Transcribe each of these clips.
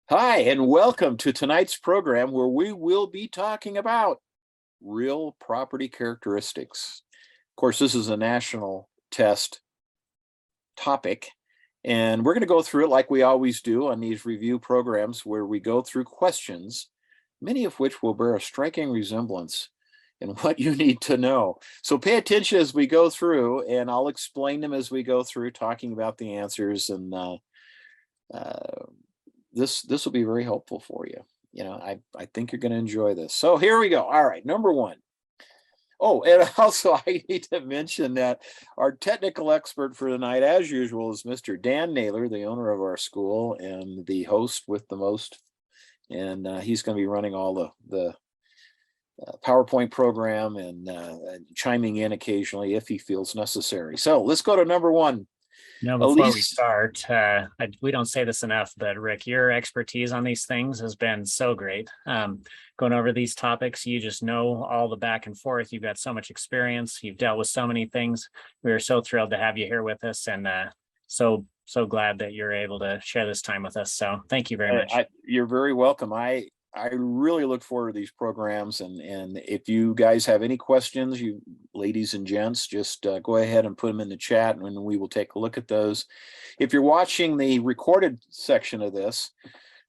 Hi, and welcome to tonight's program where we will be talking about real property characteristics. Of course, this is a national test topic, and we're going to go through it like we always do on these review programs where we go through questions, many of which will bear a striking resemblance in what you need to know. So pay attention as we go through, and I'll explain them as we go through, talking about the answers, and this will be very helpful for you. I think you're going to enjoy this. So here we go. All right, number one. Oh, and also I need to mention that our technical expert for the night, as usual, is Mr. Dan Naylor, the owner of our school and the host with the most. And he's going to be running all the PowerPoint program and chiming in occasionally if he feels necessary. So let's go to number one. Before we start, we don't say this enough, but Rick, your expertise on these things has been so great. Going over these topics, you just know all the back and forth. You've got so much experience. You've dealt with so many things. We are so thrilled to have you here with us, and so glad that you're able to share this time with us. So thank you very much. You're very welcome. I really look forward to these programs, and if you guys have any questions, you ladies and gents, just go ahead and put them in the chat, and we will take a look at those. If you're watching the recorded section of this,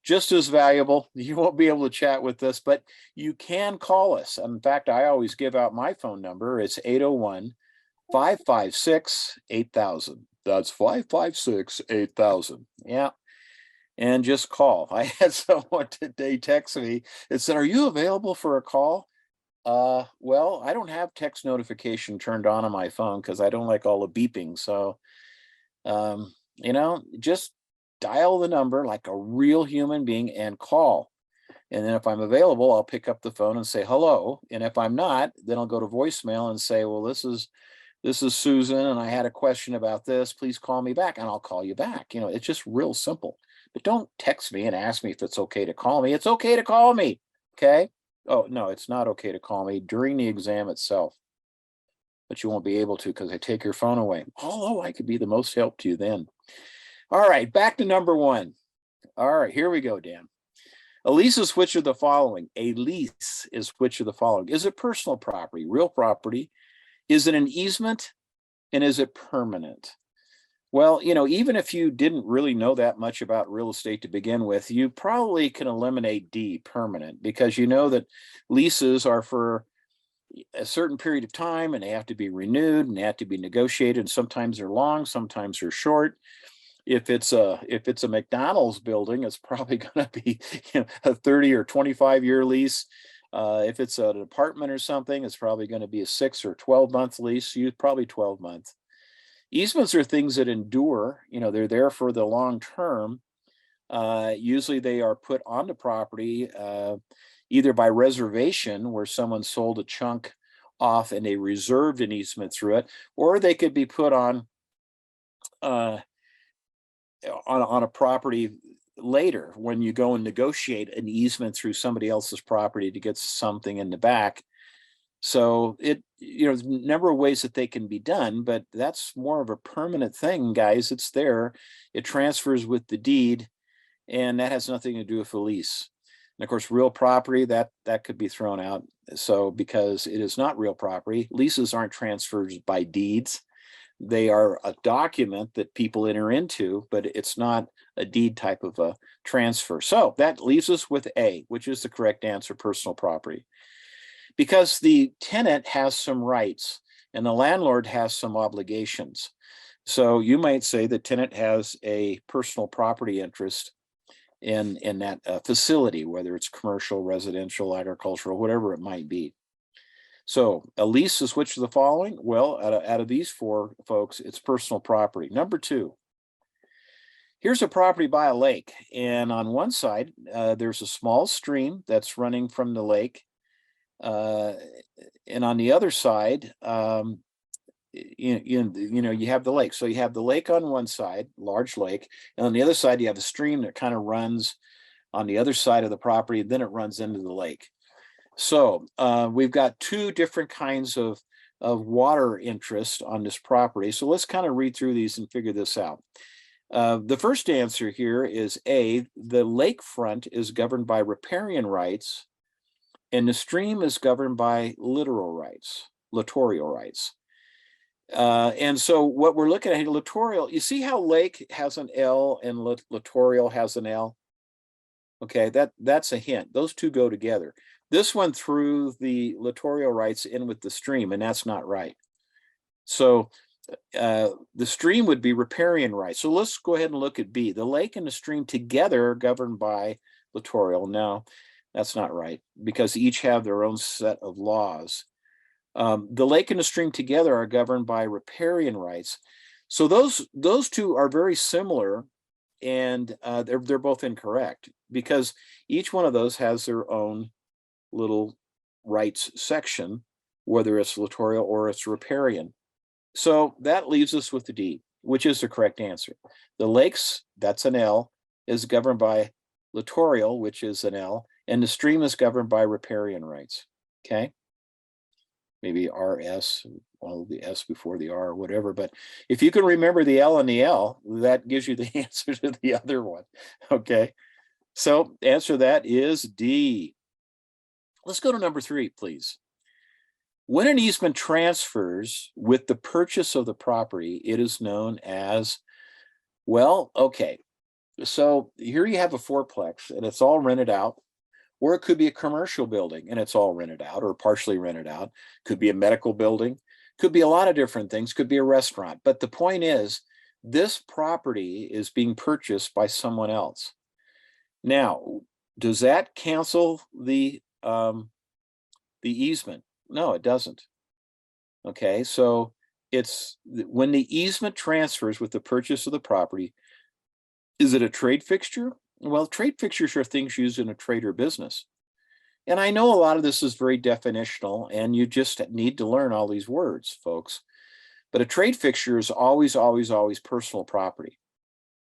just as valuable. You won't be able to chat with us, but you can call us. In fact, I always give out my phone number. It's 801-556-8000. That's 556-8000. Yeah. And just call. I had someone today text me and said, "Are you available for a call?" Well, I don't have text notification turned on my phone because I don't like all the beeping. So, just dial the number like a real human being and call. And then if I'm available, I'll pick up the phone and say hello. And if I'm not, then I'll go to voicemail and say, "Well, this is Susan, and I had a question about this. Please call me back," and I'll call you back. It's just real simple. But don't text me and ask me if it's okay to call me. It's okay to call me. Okay. Oh, no, it's not okay to call me during the exam itself. But you won't be able to because I take your phone away. Although I could be the most help to you then. All right, back to number one. All right, here we go, Dan. A lease is which of the following? A lease is which of the following? Is it personal property, real property? Is it an easement? And is it permanent? Well, even if you didn't really know that much about real estate to begin with, you probably can eliminate D, permanent, because you know that leases are for a certain period of time and they have to be renewed and they have to be negotiated. And sometimes they're long, sometimes they're short. If it's a McDonald's building, it's probably going to be a 30 or 25-year lease. If it's an apartment or something, it's probably going to be a 6 or 12-month lease. Probably 12-month. Easements are things that endure. They're there for the long term. Usually they are put on the property either by reservation, where someone sold a chunk off and they reserved an easement through it, or they could be put on a property later when you go and negotiate an easement through somebody else's property to get something in the back. So there's a number of ways that they can be done, but that's more of a permanent thing, guys. It's there. It transfers with the deed, and that has nothing to do with a lease. And of course, real property, that could be thrown out. So because it is not real property, leases aren't transferred by deeds. They are a document that people enter into, but it's not a deed type of a transfer. So that leaves us with A, which is the correct answer, personal property. Because the tenant has some rights and the landlord has some obligations. So you might say the tenant has a personal property interest in that facility, whether it's commercial, residential, agricultural, whatever it might be. So a lease is which of the following? Well, out of these four folks, it's personal property. Number two, here's a property by a lake. And on one side, there's a small stream that's running from the lake. And on the other side, you have the lake. So you have the lake on one side, large lake, and on the other side, you have a stream that kind of runs on the other side of the property, then it runs into the lake. So we've got two different kinds of water interest on this property. So let's kind of read through these and figure this out. The first answer here is A, the lakefront is governed by riparian rights, and the stream is governed by littorial rights. And so what we're looking at here, littorial, you see how lake has an L and littorial has an L? Okay, that's a hint. Those two go together. This one threw the littorial rights in with the stream, and that's not right. So the stream would be riparian rights. So let's go ahead and look at B. The lake and the stream together are governed by littorial. No, that's not right, because each have their own set of laws. The lake and the stream together are governed by riparian rights. So those two are very similar, and they're both incorrect, because each one of those has their own little rights section, whether it's littorial or it's riparian. So that leaves us with the D, which is the correct answer. The lakes, that's an L, is governed by littorial, which is an L, and the stream is governed by riparian rights. Okay. Maybe RS, well, the S before the R or whatever. But if you can remember the L and the L, that gives you the answer to the other one. Okay. So answer to that is D. Let's go to number 3, please. When an easement transfers with the purchase of the property, it is known as, well, okay. So here you have a fourplex and it's all rented out, or it could be a commercial building and it's all rented out or partially rented out. Could be a medical building, could be a lot of different things, could be a restaurant. But the point is, this property is being purchased by someone else. Now, does that cancel the easement? No, it doesn't. Okay, so it's when the easement transfers with the purchase of the property, is it a trade fixture? Well, trade fixtures are things used in a trade or business. And I know a lot of this is very definitional, and you just need to learn all these words, folks. But a trade fixture is always, always, always personal property.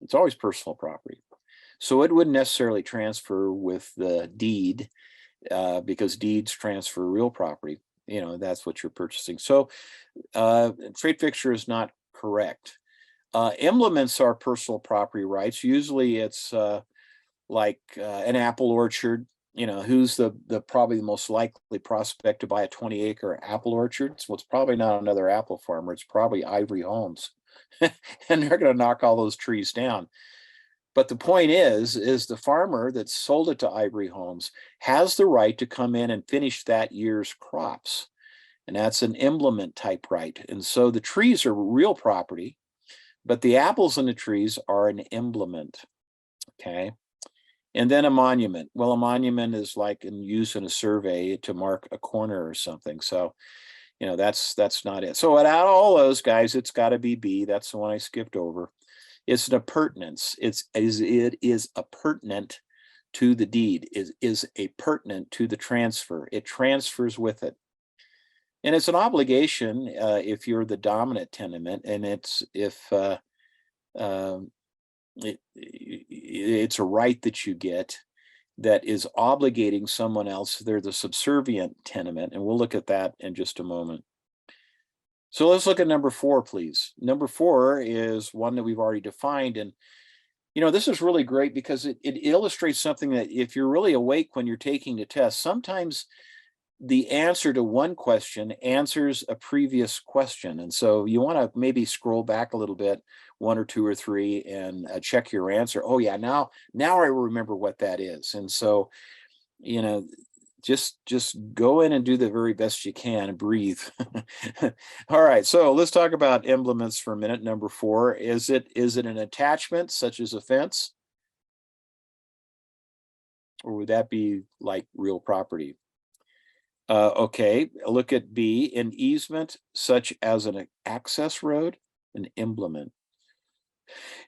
It's always personal property. So it wouldn't necessarily transfer with the deed, because deeds transfer real property. You know, that's what you're purchasing. So trade fixture is not correct. Implements are personal property rights. Usually it's like an apple orchard. You know, who's the probably the most likely prospect to buy a 20-acre apple orchard? Well, it's probably not another apple farmer. It's probably Ivory Homes. And they're going to knock all those trees down. But the point is the farmer that sold it to Ivory Homes has the right to come in and finish that year's crops. And that's an implement type right. And so the trees are real property, but the apples in the trees are an implement. Okay. And then a monument. Well, a monument is like used in a survey to mark a corner or something. So, you know, that's not it. So out of all those guys, it's got to be B. That's the one I skipped over. It's an appurtenance. It is appurtenant to the deed. Is a pertinent to the transfer. It transfers with it. And it's an obligation if you're the dominant tenement, and it's it's a right that you get that is obligating someone else. They're the subservient tenement, and we'll look at that in just a moment. So let's look at number 4, please. Number 4 is one that we've already defined. And, you know, this is really great because it illustrates something that if you're really awake when you're taking the test, sometimes the answer to one question answers a previous question. And so you want to maybe scroll back a little bit, 1 or 2 or 3, and check your answer. Oh yeah, now I remember what that is. And so, you know, just go in and do the very best you can and breathe. All right, so let's talk about implements for a minute. Number 4, is it an attachment such as a fence? Or would that be like real property? Okay, look at B, an easement such as an access road, an implement.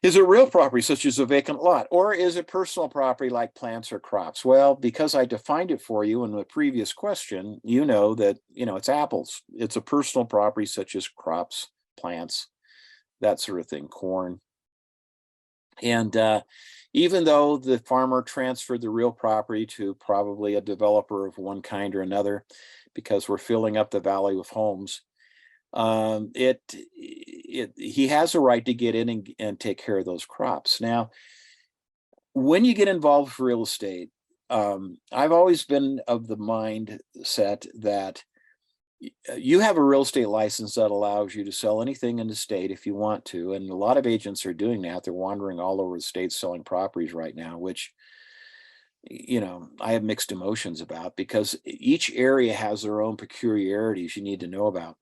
Is it real property such as a vacant lot, or is it personal property like plants or crops? Well, because I defined it for you in the previous question, you know that, you know, it's apples. It's a personal property such as crops, plants, that sort of thing, corn. And even though the farmer transferred the real property to probably a developer of one kind or another, because we're filling up the valley with homes, He has a right to get in and take care of those crops. Now, when you get involved with real estate, I've always been of the mindset that you have a real estate license that allows you to sell anything in the state if you want to. And a lot of agents are doing that. They're wandering all over the state selling properties right now, which, I have mixed emotions about, because each area has their own peculiarities you need to know about.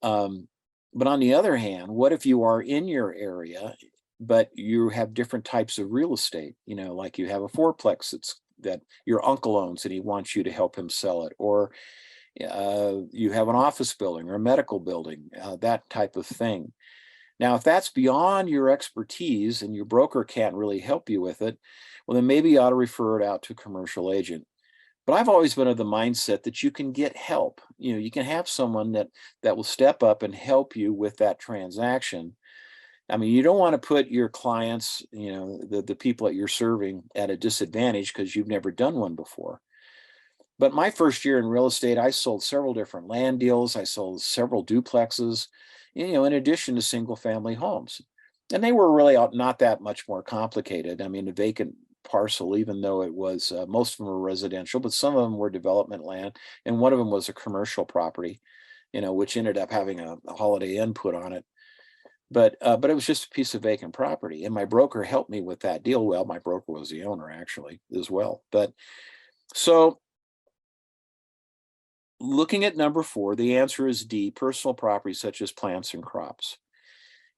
But on the other hand, what if you are in your area, but you have different types of real estate? Like you have a fourplex that your uncle owns and he wants you to help him sell it, or you have an office building or a medical building, that type of thing. Now, if that's beyond your expertise and your broker can't really help you with it, well, then maybe you ought to refer it out to a commercial agent. But I've always been of the mindset that you can get help. You can have someone that will step up and help you with that transaction. I mean, you don't want to put your clients, the people that you're serving, at a disadvantage because you've never done one before. But my first year in real estate, I sold several different land deals. I sold several duplexes, in addition to single family homes. And they were really not that much more complicated. I mean, a vacant parcel, even though it was, most of them were residential, but some of them were development land. And one of them was a commercial property, which ended up having a Holiday Inn put on it. But it was just a piece of vacant property. And my broker helped me with that deal. Well, my broker was the owner actually as well. But so looking at number 4, the answer is D, personal property such as plants and crops.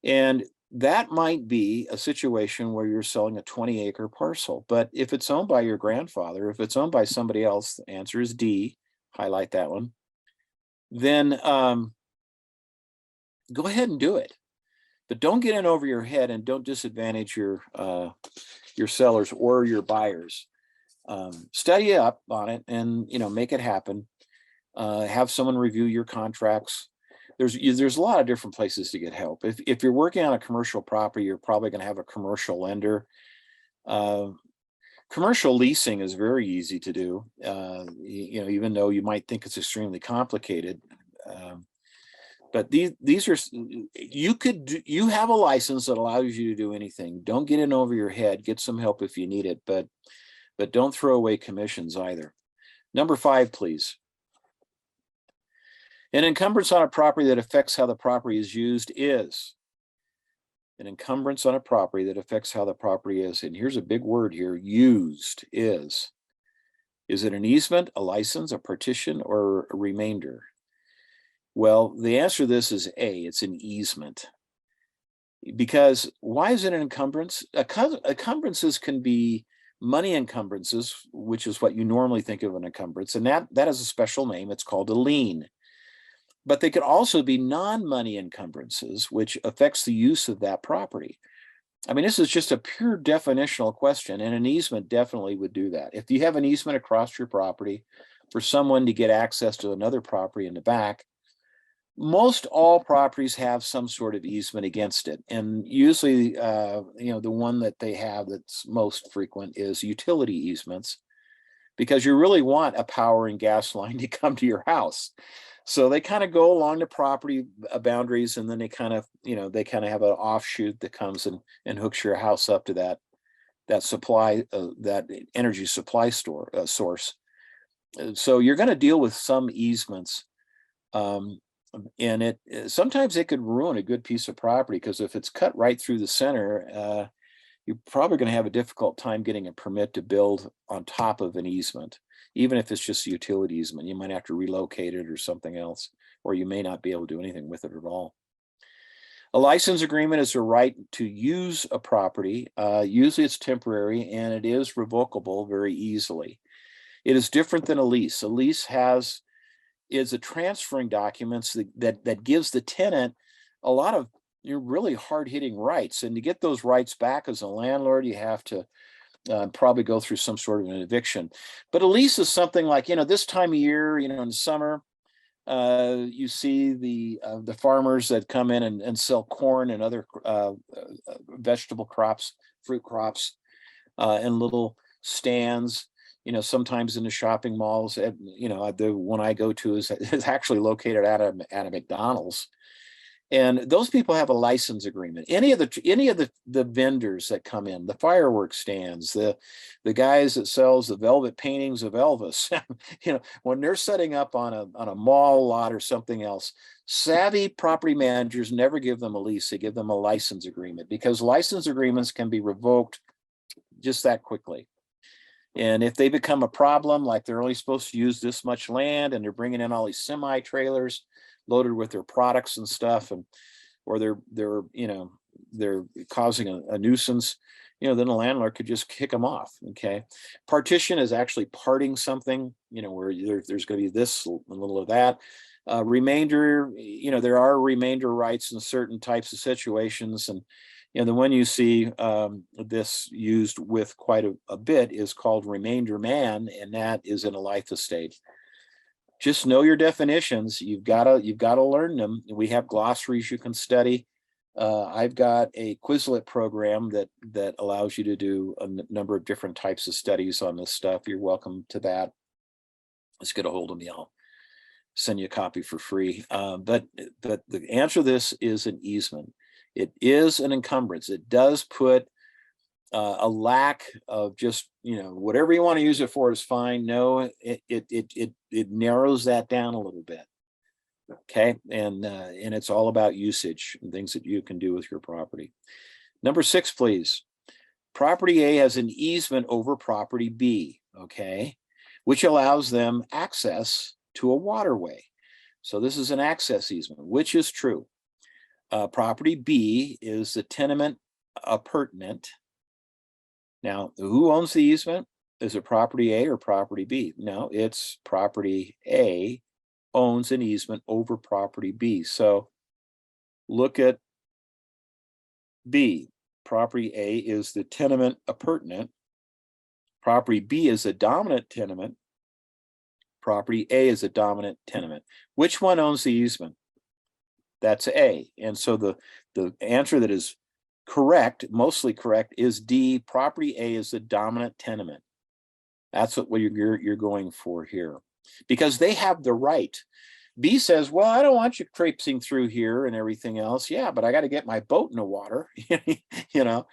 And that might be a situation where you're selling a 20-acre parcel. But if it's owned by your grandfather, if it's owned by somebody else, the answer is D, highlight that one. Then go ahead and do it. But don't get in over your head and don't disadvantage your sellers or your buyers. Study up on it and make it happen. Have someone review your contracts. There's a lot of different places to get help. If you're working on a commercial property, you're probably going to have a commercial lender. Commercial leasing is very easy to do. Even though you might think it's extremely complicated. But these are, you have a license that allows you to do anything. Don't get in over your head. Get some help if you need it, but don't throw away commissions either. Number 5, please. An encumbrance on a property that affects how the property is used is. An encumbrance on a property that affects how the property is, and here's a big word here, used, is. Is it an easement, a license, a partition, or a remainder? Well, the answer to this is A, it's an easement. Because why is it an encumbrance? Encumbrances can be money encumbrances, which is what you normally think of an encumbrance, and that has a special name. It's called a lien. But they could also be non-money encumbrances, which affects the use of that property. I mean, this is just a pure definitional question, and an easement definitely would do that. If you have an easement across your property for someone to get access to another property in the back, most all properties have some sort of easement against it. And usually, the one that they have that's most frequent is utility easements, because you really want a power and gas line to come to your house. So they kind of go along the property boundaries, and then they kind of have an offshoot that comes and hooks your house up to that supply, that energy supply source. So you're going to deal with some easements, and sometimes it could ruin a good piece of property, because if it's cut right through the center, you're probably going to have a difficult time getting a permit to build on top of an easement. Even if it's just a utility easement, you might have to relocate it or something else, or you may not be able to do anything with it at all. A license agreement is a right to use a property. Usually it's temporary, and it is revocable very easily. It is different than a lease. A lease is a transferring documents that gives the tenant a lot of really hard-hitting rights. And to get those rights back as a landlord, you have to probably go through some sort of an eviction. But a lease is something like, this time of year, in the summer, you see the farmers that come in and sell corn and other vegetable crops, fruit crops, in little stands. You know, sometimes in the shopping malls, you know, the one I go to is actually located at a McDonald's. And those people have a license agreement. Any of the vendors that come in, the fireworks stands, the guys that sells the velvet paintings of Elvis, you know, when they're setting up on a mall lot or something else, savvy property managers never give them a lease. They give them a license agreement, because license agreements can be revoked just that quickly. And if they become a problem, like they're only supposed to use this much land and they're bringing in all these semi trailers loaded with their products and stuff, and or they're you know, they're causing a nuisance, you know, then the landlord could just kick them off. Okay, partition is actually parting something, you know, where there's going to be this, a little of that. Remainder, you know, there are remainder rights in certain types of situations, and you know, the one you see this used with quite a bit is called remainder man, and that is in a life estate. Just know your definitions. You've got to learn them. We have glossaries you can study. I've got a Quizlet program that allows you to do a number of different types of studies on this stuff. You're welcome to that. Let's get a hold of me. I'll send you a copy for free. But the answer to this is an easement. It is an encumbrance. It does put a lack of just, you know, whatever you want to use it for is fine. No, it narrows that down a little bit. Okay, and it's all about usage and things that you can do with your property. Number 6, please. Property A has an easement over property B, okay, which allows them access to a waterway. So this is an access easement, which is true. Property B is the tenement appurtenant. Now, who owns the easement? Is it property A or property B? No, it's property A owns an easement over property B. So look at B. Property A is the tenement appurtenant. Property B is a dominant tenement. Property A is a dominant tenement. Which one owns the easement? That's A. And so the answer that is correct, mostly correct, is D. Property A is the dominant tenement. That's what you're going for here, because they have the right. B says, well, I don't want you traipsing through here and everything else. Yeah, but I got to get my boat in the water, you know,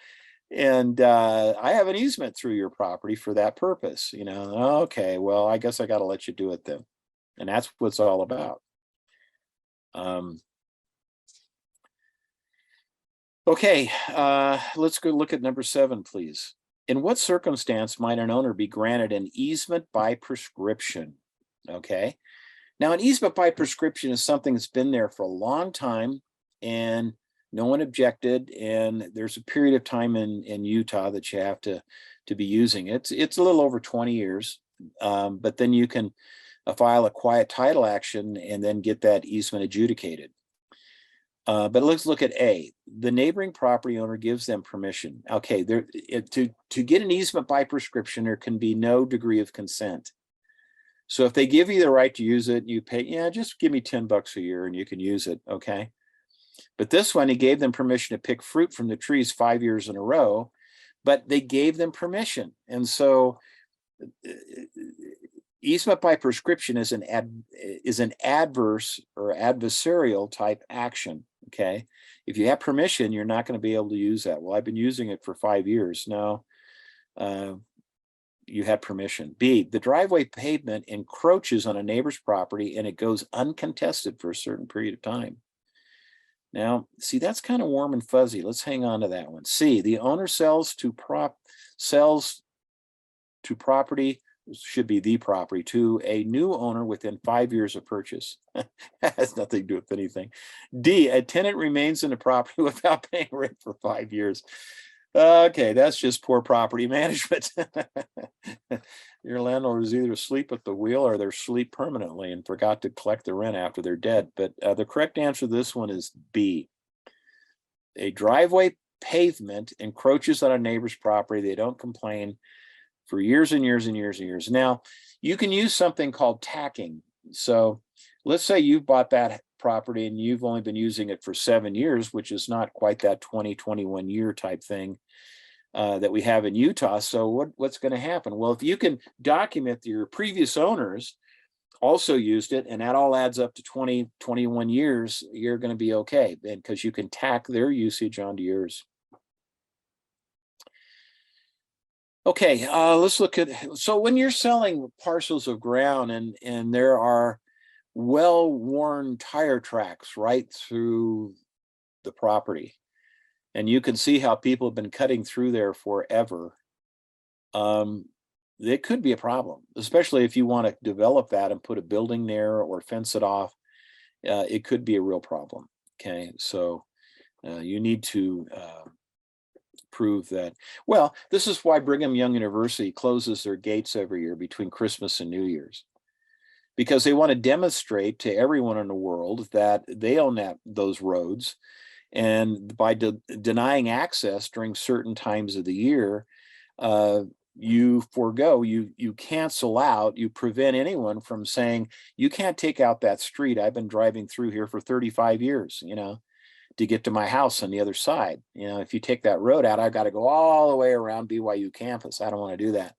and I have an easement through your property for that purpose, you know. Okay, well, I guess I got to let you do it then. And that's what it's all about. Okay, let's go look at number 7, please. In what circumstance might an owner be granted an easement by prescription? Okay, now an easement by prescription is something that's been there for a long time and no one objected, and there's a period of time in Utah that you have to be using it. It's a little over 20 years, but then you can file a quiet title action and then get that easement adjudicated. But let's look at A. The neighboring property owner gives them permission. Okay, to get an easement by prescription, there can be no degree of consent. So if they give you the right to use it, you pay, yeah, just give me $10 a year and you can use it, okay? But this one, he gave them permission to pick fruit from the trees 5 years in a row, but they gave them permission. And so easement by prescription is an adverse or adversarial type action. Okay, if you have permission, you're not going to be able to use that. Well, I've been using it for 5 years. No, you had permission. B, the driveway pavement encroaches on a neighbor's property and it goes uncontested for a certain period of time. Now, see, that's kind of warm and fuzzy. Let's hang on to that one. C, the owner sells to property, should be the property, to a new owner within 5 years of purchase. Has nothing to do with anything. D, a tenant remains in the property without paying rent for 5 years. Okay, that's just poor property management. Your landlord is either asleep at the wheel or they're asleep permanently and forgot to collect the rent after they're dead. But the correct answer to this one is B. A driveway pavement encroaches on a neighbor's property. They don't complain for years and years and years and years. Now, you can use something called tacking. So let's say you've bought that property and you've only been using it for 7 years, which is not quite that 20, 21 year type thing. that we have in Utah. So what's going to happen? Well, if you can document that your previous owners also used it, and that all adds up to 20, 21 years, you're going to be okay, because you can tack their usage onto yours. Okay, let's look at, so when you're selling parcels of ground and there are well-worn tire tracks right through the property, and you can see how people have been cutting through there forever, it could be a problem, especially if you want to develop that and put a building there or fence it off. It could be a real problem. Okay, so you need to prove that. Well, this is why Brigham Young University closes their gates every year between Christmas and New Year's, because they want to demonstrate to everyone in the world that they own those roads, and by denying access during certain times of the year, you forego, you cancel out, you prevent anyone from saying, you can't take out that street. I've been driving through here for 35 years, to get to my house on the other side. If you take that road out, I've got to go all the way around BYU campus. I don't want to do that.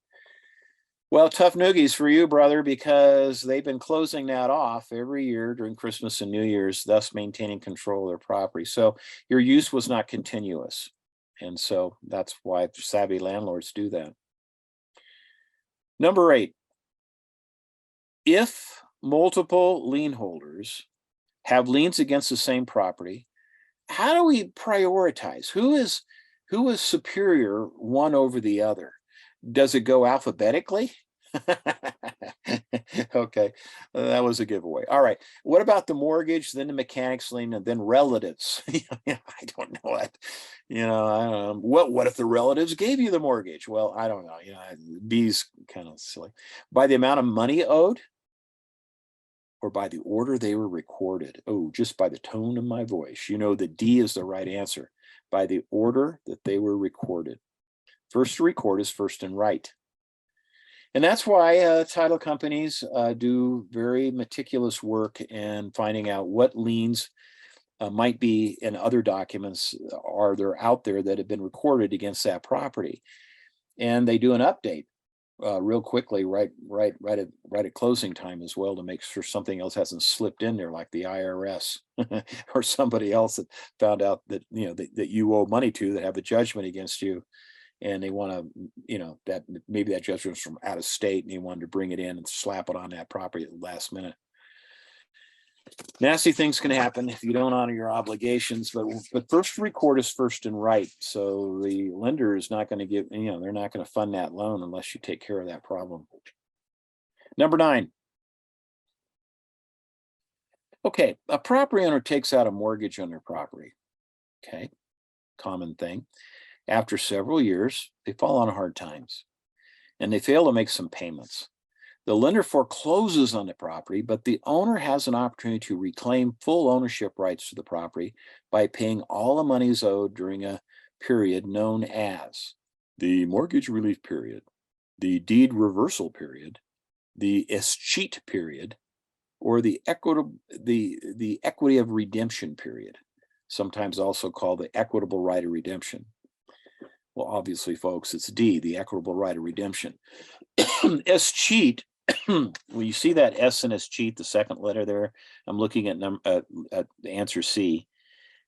Well, tough noogies for you, brother, because they've been closing that off every year during Christmas and New Year's, thus maintaining control of their property. So your use was not continuous. And so that's why savvy landlords do that. Number 8, if multiple lien holders have liens against the same property, how do we prioritize? Who is superior one over the other? Does it go alphabetically? Okay, that was a giveaway. All right, what about the mortgage, then the mechanics lien, and then relatives? I don't know what, I don't know. What if the relatives gave you the mortgage? Well, I don't know. B's kind of silly. By the amount of money owed, or by the order they were recorded? Oh, just by the tone of my voice, that D is the right answer. By the order that they were recorded. First to record is first in right. And that's why title companies do very meticulous work in finding out what liens might be in other documents are there out there that have been recorded against that property. And they do an update real quickly, right at closing time as well, to make sure something else hasn't slipped in there, like the IRS or somebody else that found out that that you owe money to, that have a judgment against you, and they want to, that maybe that judgment was from out of state, and they wanted to bring it in and slap it on that property at the last minute. Nasty things can happen if you don't honor your obligations, but first record is first and right. So the lender is not going to give, they're not going to fund that loan unless you take care of that problem. Number 9. Okay, a property owner takes out a mortgage on their property. Okay, common thing. After several years, they fall on hard times and they fail to make some payments. The lender forecloses on the property, but the owner has an opportunity to reclaim full ownership rights to the property by paying all the monies owed during a period known as the mortgage relief period, the deed reversal period, the escheat period, or the equity of redemption period, sometimes also called the equitable right of redemption. Well, obviously, folks, it's D, the equitable right of redemption. Escheat, when you see that S in escheat, the second letter there, I'm looking at the answer C.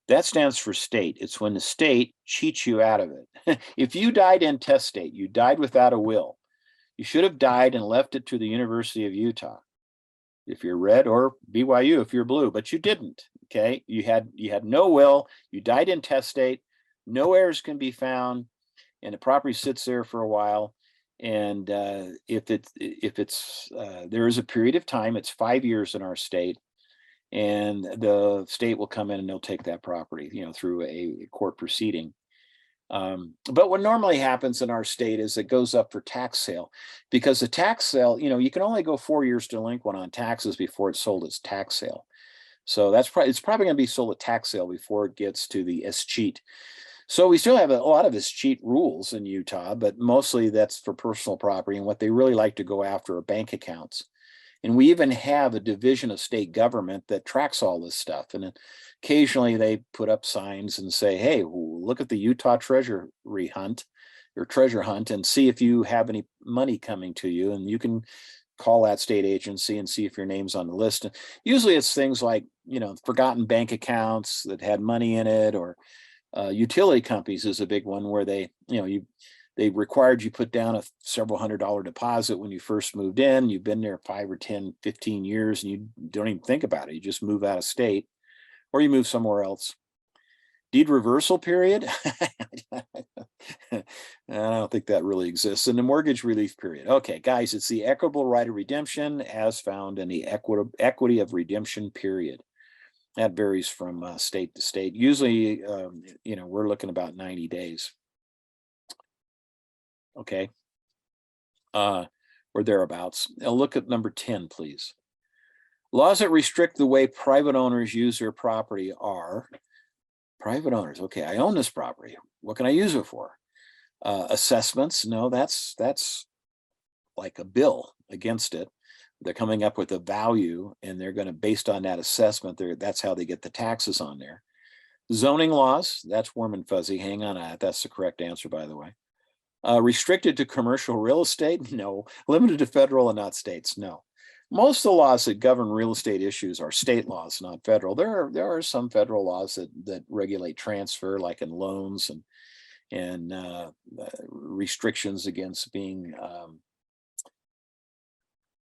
That stands for state. It's when the state cheats you out of it. If you died intestate, you died without a will, you should have died and left it to the University of Utah, if you're red, or BYU if you're blue, but you didn't. Okay, you had no will, you died intestate, no heirs can be found, and the property sits there for a while. And if it's there is a period of time, it's 5 years in our state, and the state will come in and they'll take that property, through a court proceeding. But what normally happens in our state is it goes up for tax sale, because the tax sale, you can only go 4 years delinquent on taxes before it's sold as tax sale. So it's probably going to be sold at tax sale before it gets to the escheat. So we still have a lot of escheat rules in Utah, but mostly that's for personal property. And what they really like to go after are bank accounts. And we even have a division of state government that tracks all this stuff. And occasionally they put up signs and say, hey, look at the Utah Treasury hunt. or treasure hunt and see if you have any money coming to you, and you can call that state agency and see if your name's on the list. Usually it's things like, forgotten bank accounts that had money in it, or utility companies is a big one where they required you put down a several $100 deposit when you first moved in. You've been there 5 or 10, 15 years and you don't even think about it. You just move out of state or you move somewhere else. Deed reversal period. I don't think that really exists. And the mortgage relief period. Okay, guys, it's the equitable right of redemption as found in the equity of redemption period. That varies from state to state. Usually, we're looking about 90 days. Okay. Or thereabouts. Now look at number 10, please. Laws that restrict the way private owners use their property are private owners. Okay, I own this property. What can I use it for? Assessments. No, that's like a bill against it. They're coming up with a value and they're going to, based on that assessment, that's how they get the taxes on there. Zoning laws, that's warm and fuzzy. Hang on, that's the correct answer, by the way. Restricted to commercial real estate? No. Limited to federal and not states? No. Most of the laws that govern real estate issues are state laws, not federal. There are some federal laws that regulate transfer, like in loans and restrictions against being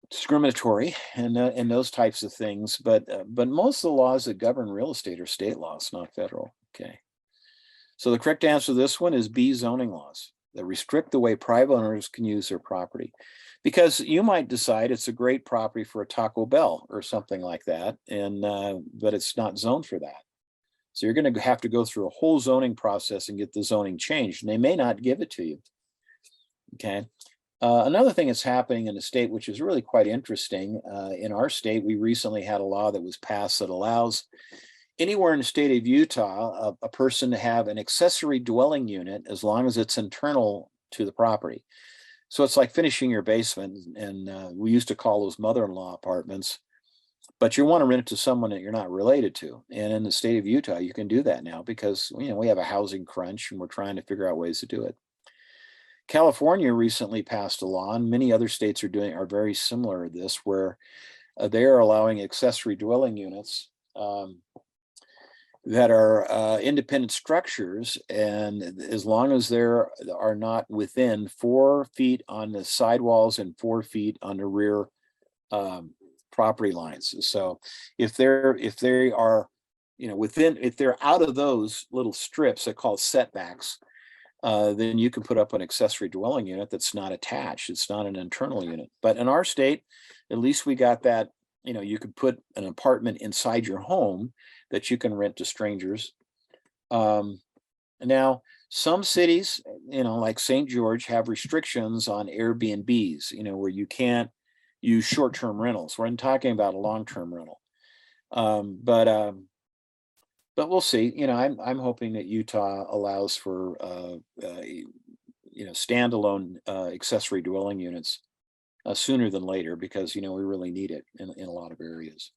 discriminatory and those types of things. But most of the laws that govern real estate are state laws, not federal. Okay. So the correct answer to this one is B, zoning laws that restrict the way private owners can use their property. Because you might decide it's a great property for a Taco Bell or something like that, but it's not zoned for that. So you're going to have to go through a whole zoning process and get the zoning changed, and they may not give it to you. Okay. Another thing that's happening in the state, which is really quite interesting, in our state, we recently had a law that was passed that allows anywhere in the state of Utah, a person to have an accessory dwelling unit as long as it's internal to the property. So it's like finishing your basement, and we used to call those mother-in-law apartments, but you want to rent it to someone that you're not related to. And in the state of Utah, you can do that now because we have a housing crunch and we're trying to figure out ways to do it. California recently passed a law, and many other states are very similar to this, where they are allowing accessory dwelling units that are independent structures, and as long as they are not within 4 feet on the sidewalls and 4 feet on the rear property lines. So if they are if they're out of those little strips that call setbacks, then you can put up an accessory dwelling unit that's not attached. It's not an internal unit. But in our state, at least we got that. You could put an apartment inside your home that you can rent to strangers. Now, some cities, like St. George, have restrictions on Airbnbs, where you can't use short-term rentals. We're talking about a long-term rental. But we'll see. I'm hoping that Utah allows for standalone accessory dwelling units sooner than later, because we really need it in a lot of areas.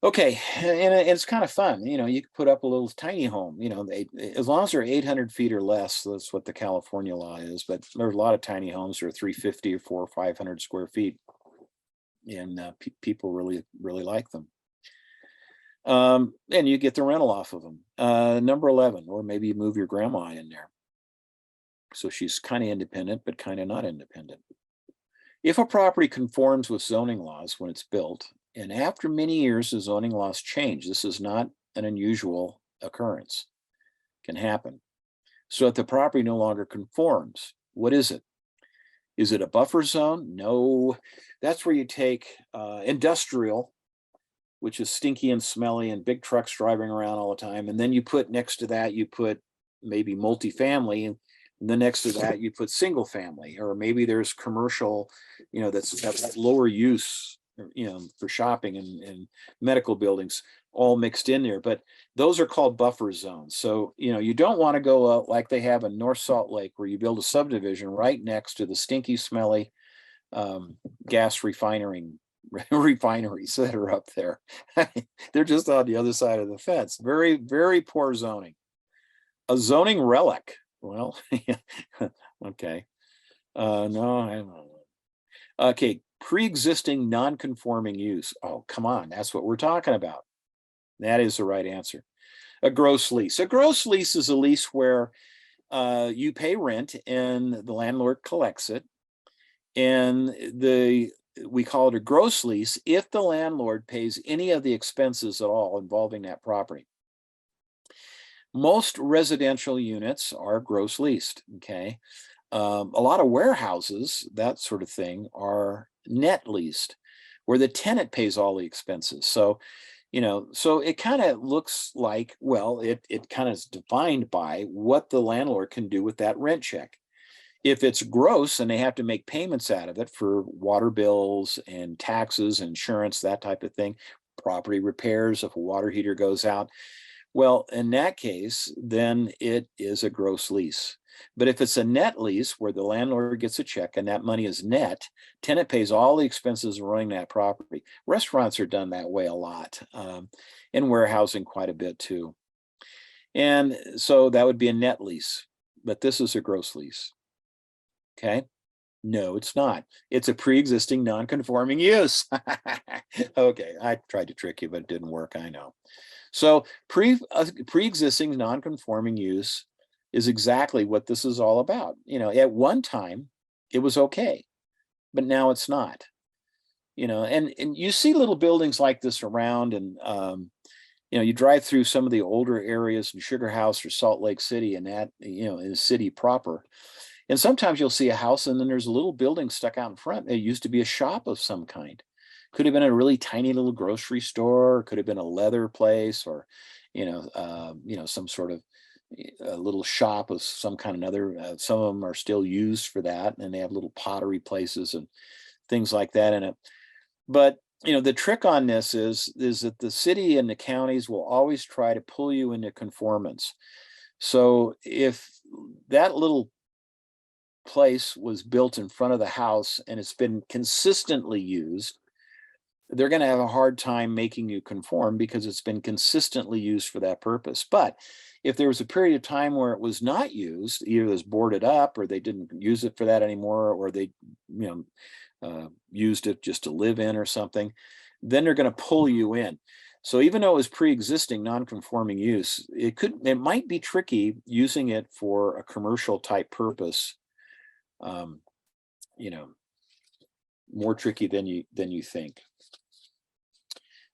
Okay, and it's kind of fun. You can put up a little tiny home. As long as they're 800 feet or less, that's what the California law is. But there's a lot of tiny homes that are 350 or 400 or 500 square feet, and people really like them. And you get the rental off of them. Number 11, or maybe you move your grandma in there. So she's kind of independent, but kind of not independent. If a property conforms with zoning laws when it's built, and after many years the zoning laws change, this is not an unusual occurrence. Can happen. So if the property no longer conforms, what is it? Is it a buffer zone? No, that's where you take industrial, which is stinky and smelly and big trucks driving around all the time. And then you put next to that, you put maybe multifamily, and then next to that, you put single family, or maybe there's commercial, that's lower use, for shopping and medical buildings all mixed in there. But those are called buffer zones. So, you don't want to go out like they have in North Salt Lake, where you build a subdivision right next to the stinky, smelly gas refineries that are up there. They're just on the other side of the fence. Very, very poor zoning. A zoning relic. Well, okay. No, I don't know. Okay, pre-existing non-conforming use. Oh, come on, that's what we're talking about. That is the right answer. A gross lease. A gross lease is a lease where you pay rent and the landlord collects it. And we call it a gross lease if the landlord pays any of the expenses at all involving that property. Most residential units are gross leased, okay? A lot of warehouses, that sort of thing, are net leased, where the tenant pays all the expenses. So, so it kind of looks like, well, it kind of is defined by what the landlord can do with that rent check. If it's gross and they have to make payments out of it for water bills and taxes, insurance, that type of thing, property repairs, if a water heater goes out, well, in that case, then it is a gross lease. But if it's a net lease where the landlord gets a check and that money is net, tenant pays all the expenses of running that property. Restaurants are done that way a lot, and warehousing quite a bit too. And so that would be a net lease, but this is a gross lease. Okay. No, it's not. It's a pre-existing non-conforming use. Okay, I tried to trick you, but it didn't work. I know. So pre-existing non-conforming use is exactly what this is all about. At one time it was okay, but now it's not. And you see little buildings like this around, and you drive through some of the older areas in Sugar House or Salt Lake City, and that in the city proper. And sometimes you'll see a house and then there's a little building stuck out in front. It used to be a shop of some kind. Could have been a really tiny little grocery store, could have been a leather place, or some sort of a little shop of some kind of another. Some of them are still used for that, and they have little pottery places and things like that in it. But the trick on this is that the city and the counties will always try to pull you into conformance. So if that little place was built in front of the house and it's been consistently used, they're going to have a hard time making you conform because it's been consistently used for that purpose. But if there was a period of time where it was not used, either it was boarded up or they didn't use it for that anymore, or they used it just to live in or something, then they're going to pull you in. So even though it was pre-existing non-conforming use, it might be tricky using it for a commercial type purpose. More tricky than you think.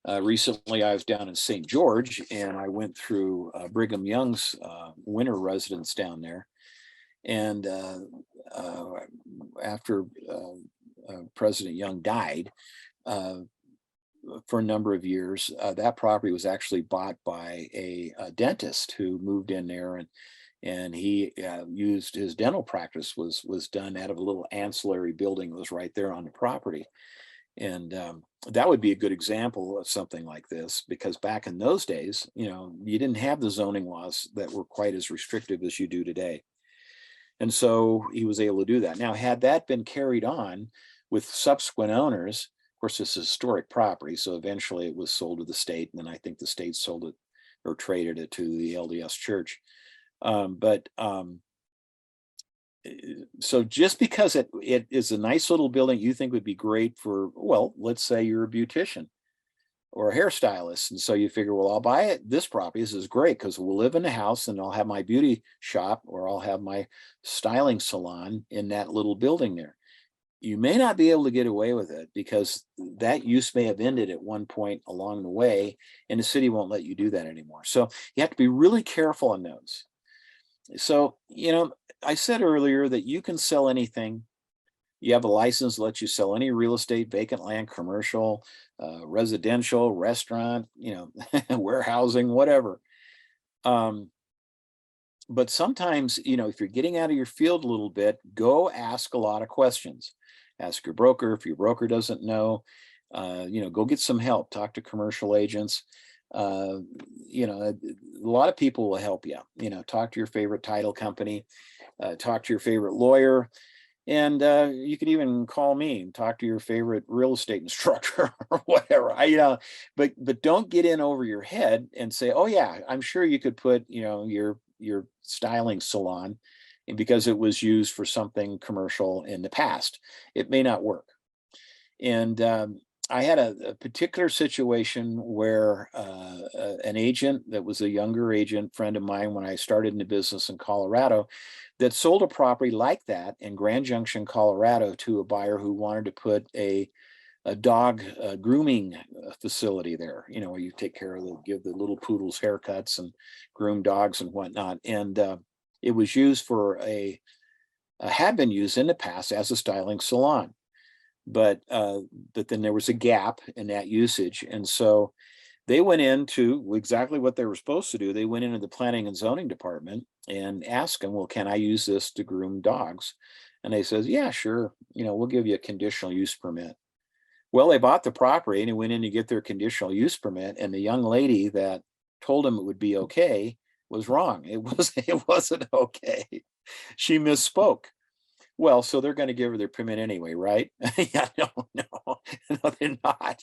Recently, I was down in St. George, and I went through Brigham Young's winter residence down there. And after President Young died, for a number of years, that property was actually bought by a dentist who moved in there, and he used his dental practice was done out of a little ancillary building that was right there on the property. And that would be a good example of something like this, because back in those days, you didn't have the zoning laws that were quite as restrictive as you do today. And so he was able to do that. Now, had that been carried on with subsequent owners, of course, this is historic property, so eventually it was sold to the state, and then I think the state sold it or traded it to the LDS Church. So just because it is a nice little building you think would be great for, well, let's say you're a beautician or a hairstylist, and so you figure, well, I'll buy this property. This is great because we'll live in the house and I'll have my beauty shop or I'll have my styling salon in that little building there. You may not be able to get away with it because that use may have ended at one point along the way, and the city won't let you do that anymore. So you have to be really careful on those. So, I said earlier that you can sell anything. You have a license that lets you sell any real estate, vacant land, commercial, residential, restaurant, warehousing, whatever. But sometimes, if you're getting out of your field a little bit, go ask a lot of questions. Ask your broker. If your broker doesn't know, go get some help. Talk to commercial agents. A lot of people will help you. Talk to your favorite title company, talk to your favorite lawyer, and you could even call me and talk to your favorite real estate instructor or whatever. But don't get in over your head and say, oh yeah, I'm sure you could put your styling salon and because it was used for something commercial in the past, it may not work. And I had a particular situation where an agent that was a younger agent friend of mine when I started in the business in Colorado that sold a property like that in Grand Junction, Colorado to a buyer who wanted to put a dog grooming facility there, you know, where you take care of give the little poodles haircuts and groom dogs and whatnot. And it was used for had been used in the past as a styling salon. But then there was a gap in that usage. And so they went into exactly what they were supposed to do. They went into the planning and zoning department and asked them, well, can I use this to groom dogs? And they says, yeah, sure. You know, we'll give you a conditional use permit. Well, they bought the property and they went in to get their conditional use permit. And the young lady that told them it would be okay was wrong. It wasn't okay. She misspoke. Well, so they're going to give her their permit anyway, right? Yeah, no, they're not.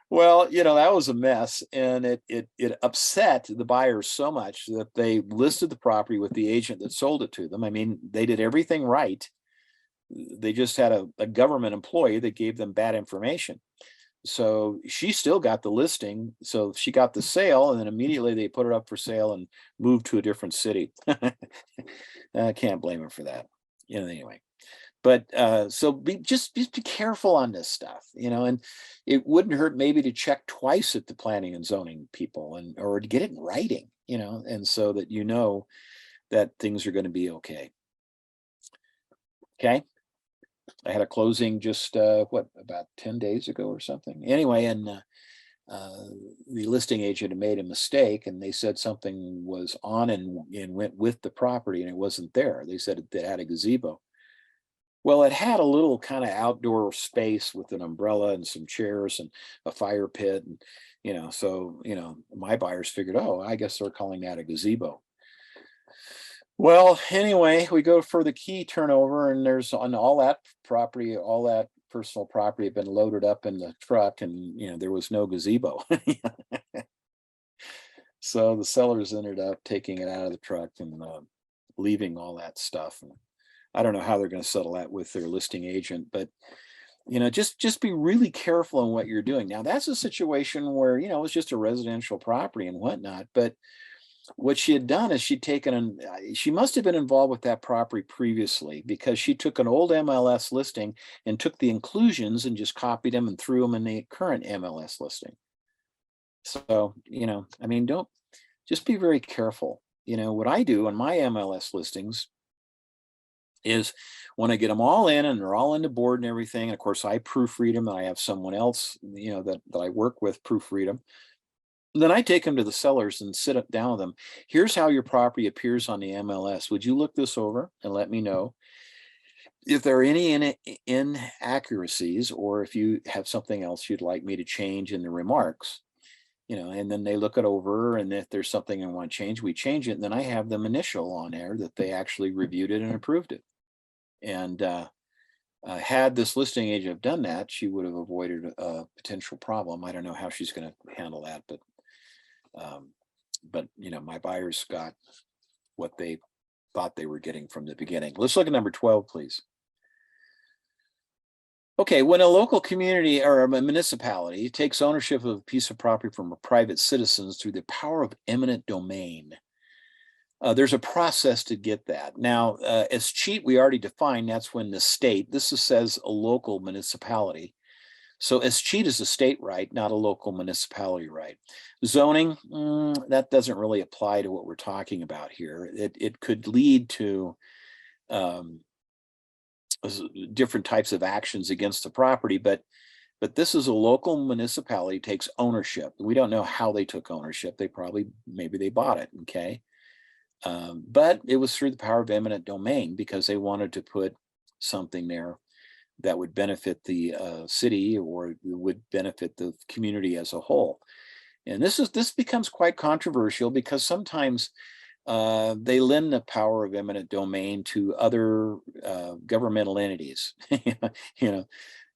Well, you know, that was a mess, and it upset the buyers so much that they listed the property with the agent that sold it to them. I mean, they did everything right. They just had a government employee that gave them bad information. So she still got the listing. So she got the sale, and then immediately they put it up for sale and moved to a different city. I can't blame her for that. You know, anyway. But so just be careful on this stuff, you know, and it wouldn't hurt maybe to check twice at the planning and zoning people or to get it in writing, you know, and so that you know that things are going to be okay. Okay. I had a closing just about 10 days ago or something. Anyway, and the listing agent had made a mistake, and they said something was on and went with the property, and it wasn't there. They said it had a gazebo. Well, it had a little kind of outdoor space with an umbrella and some chairs and a fire pit, and you know, so you know, my buyers figured, oh, I guess they're calling that a gazebo. Well, anyway, we go for the key turnover, and there's on all that property, all that personal property had been loaded up in the truck, and you know, there was no gazebo. So the sellers ended up taking it out of the truck and leaving all that stuff. And I don't know how they're going to settle that with their listing agent, but you know, just be really careful in what you're doing. Now, that's a situation where, you know, it's just a residential property and whatnot, but what she had done is she'd taken she must have been involved with that property previously, because she took an old MLS listing and took the inclusions and just copied them and threw them in the current MLS listing. So, you know, I mean, just be very careful. You know, what I do on my MLS listings is when I get them all in and they're all in the board and everything, and of course I proofread them, and I have someone else, you know, that I work with proofread them. Then I take them to the sellers and sit up down with them. Here's how your property appears on the MLS. Would you look this over and let me know if there are any inaccuracies, or if you have something else you'd like me to change in the remarks? You know, and then they look it over, and if there's something I want to change, we change it. And then I have them initial on there that they actually reviewed it and approved it. And had this listing agent have done that, she would have avoided a potential problem. I don't know how she's going to handle that, but you know, my buyers got what they thought they were getting from the beginning. Let's look at number 12, please. Okay, when a local community or a municipality takes ownership of a piece of property from private citizens through the power of eminent domain, there's a process to get that. Now, escheat, we already defined, that's when the state, says a local municipality. So escheat is a state right, not a local municipality right. Zoning, that doesn't really apply to what we're talking about here. It could lead to different types of actions against the property, but this is a local municipality takes ownership. We don't know how they took ownership. Maybe they bought it, okay? But it was through the power of eminent domain, because they wanted to put something there that would benefit the city, or would benefit the community as a whole. And this becomes quite controversial, because sometimes they lend the power of eminent domain to other governmental entities, you know,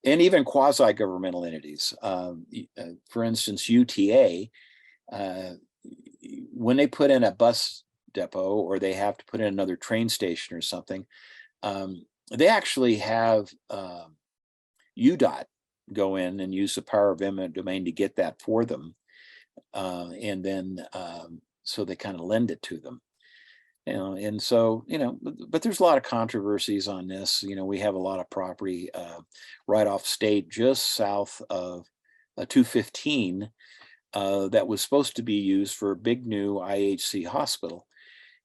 and even quasi-governmental entities. For instance, UTA, when they put in a bus depot, or they have to put in another train station or something, they actually have UDOT go in and use the power of eminent domain to get that for them. And then so they kind of lend it to them. And so, but there's a lot of controversies on this. We have a lot of property right off state, just south of 215, that was supposed to be used for a big new IHC hospital.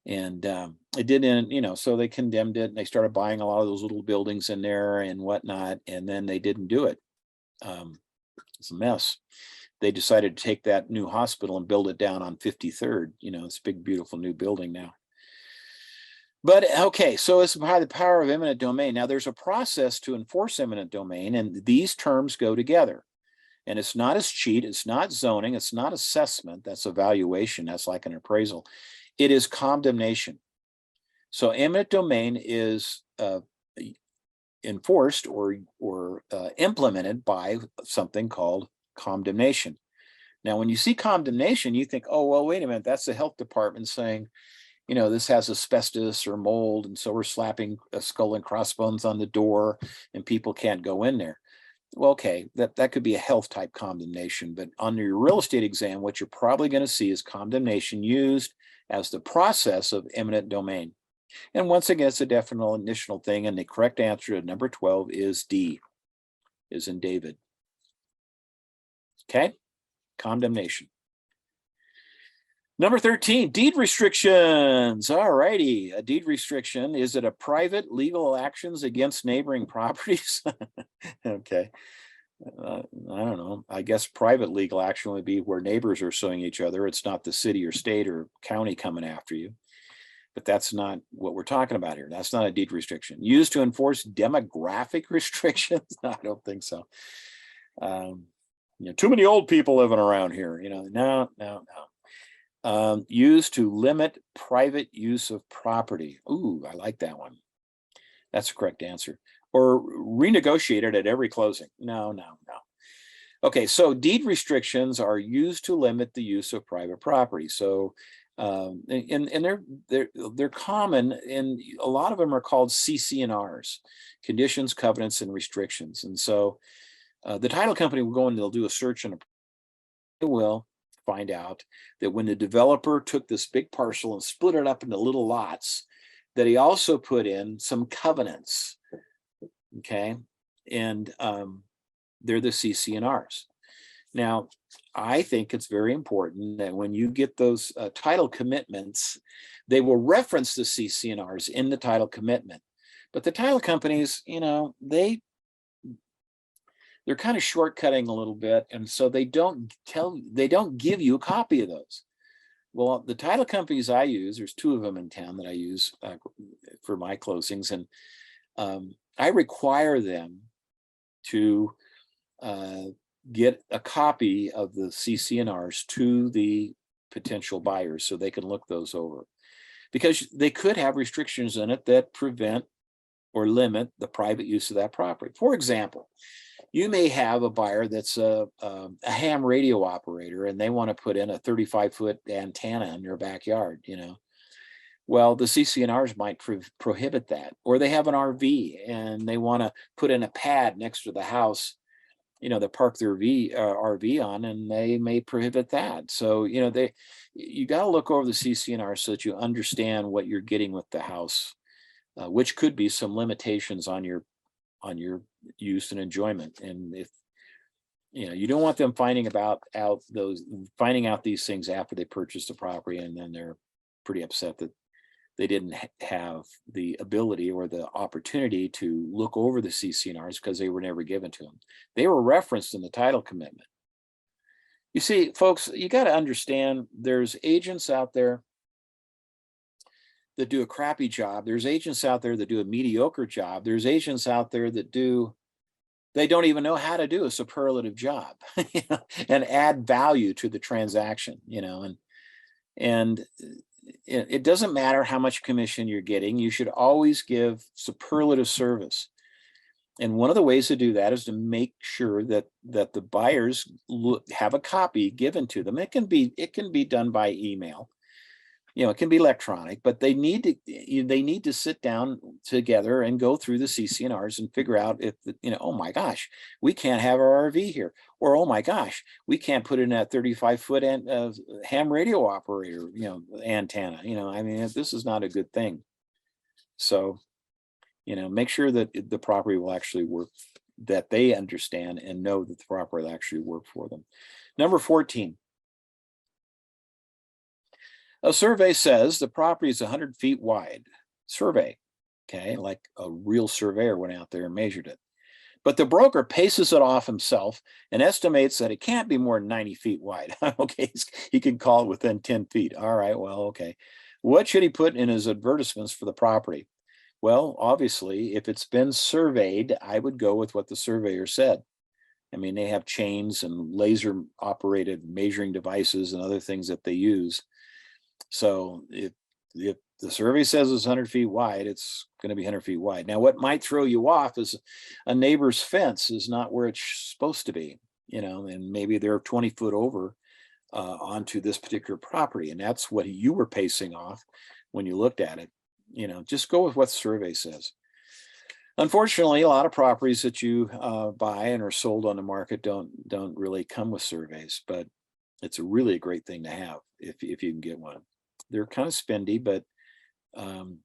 And it didn't, so they condemned it and they started buying a lot of those little buildings in there and whatnot. And then they didn't do it. It's a mess. They decided to take that new hospital and build it down on 53rd. It's a big, beautiful new building now. But okay, so it's by the power of eminent domain. Now there's a process to enforce eminent domain, and these terms go together. And it's not as cheat, it's not zoning, it's not assessment, that's evaluation, that's like an appraisal. It is condemnation. So eminent domain is enforced or implemented by something called condemnation. Now, when you see condemnation, you think, oh, well, wait a minute, that's the health department saying, this has asbestos or mold, and so we're slapping a skull and crossbones on the door and people can't go in there. Well, okay, that could be a health type condemnation, but under your real estate exam, what you're probably going to see is condemnation used as the process of eminent domain. And once again, it's a definitional thing, and the correct answer to number 12 is D, is in David. Okay, condemnation. Number 13, deed restrictions. All righty, a deed restriction, is it a private legal actions against neighboring properties? Okay, I don't know. I guess private legal action would be where neighbors are suing each other. It's not the city or state or county coming after you. But that's not what we're talking about here. That's not a deed restriction. Used to enforce demographic restrictions? I don't think so. Too many old people living around here. No. Used to limit private use of property. Ooh, I like that one. That's the correct answer. Or renegotiated at every closing. No. Okay, so deed restrictions are used to limit the use of private property. So, and they're common, and a lot of them are called CC&Rs, conditions, covenants, and restrictions. And so, the title company will go and they'll do a search and they will find out that when the developer took this big parcel and split it up into little lots, that he also put in some covenants. Okay, and they're the CC&Rs. Now, I think it's very important that when you get those title commitments, they will reference the CC&Rs in the title commitment. But the title companies, they're kind of shortcutting a little bit, and so they don't give you a copy of those. Well, the title companies I use, there's two of them in town that I use for my closings, and I require them to get a copy of the CC&Rs to the potential buyers so they can look those over, because they could have restrictions in it that prevent or limit the private use of that property. For example, you may have a buyer that's a ham radio operator and they want to put in a 35-foot antenna in their backyard, Well, the CC&Rs might prohibit that. Or they have an RV and they want to put in a pad next to the house, they park their RV on, and they may prohibit that. So, you got to look over the CC&R so that you understand what you're getting with the house, which could be some limitations on your use and enjoyment. And if you don't want them finding out these things after they purchase the property, and then they're pretty upset that they didn't have the ability or the opportunity to look over the CC&Rs because they were never given to them. They were referenced in the title commitment. You see, folks, you got to understand there's agents out there that do a crappy job. There's agents out there that do a mediocre job. There's agents out there that they don't even know how to do a superlative job and add value to the transaction, and it doesn't matter how much commission you're getting. You should always give superlative service. And one of the ways to do that is to make sure that the buyers have a copy given to them. It can be done by email, You know, it can be electronic, but they need to sit down together and go through the CCNRs and figure out if, you know, oh my gosh, we can't have our RV here, or oh my gosh, we can't put in that 35-foot and ham radio operator, you know, antenna. You know, I mean, this is not a good thing. So, you know, make sure that the property will actually work, that they understand and know that the property will actually work for them. Number 14. A survey says the property is 100 feet wide. Survey, okay, like a real surveyor went out there and measured it. But the broker paces it off himself and estimates that it can't be more than 90 feet wide. Okay, he can call it within 10 feet. All right, well, okay. What should he put in his advertisements for the property? Well, obviously, if it's been surveyed, I would go with what the surveyor said. I mean, they have chains and laser operated measuring devices and other things that they use. So if the survey says it's 100 feet wide, it's going to be 100 feet wide. Now, what might throw you off is a neighbor's fence is not where it's supposed to be, you know, and maybe they're 20 foot over onto this particular property. And that's what you were pacing off when you looked at it. You know, just go with what the survey says. Unfortunately, a lot of properties that you buy and are sold on the market don't really come with surveys, but it's really a great thing to have if you can get one. They're kind of spendy, but and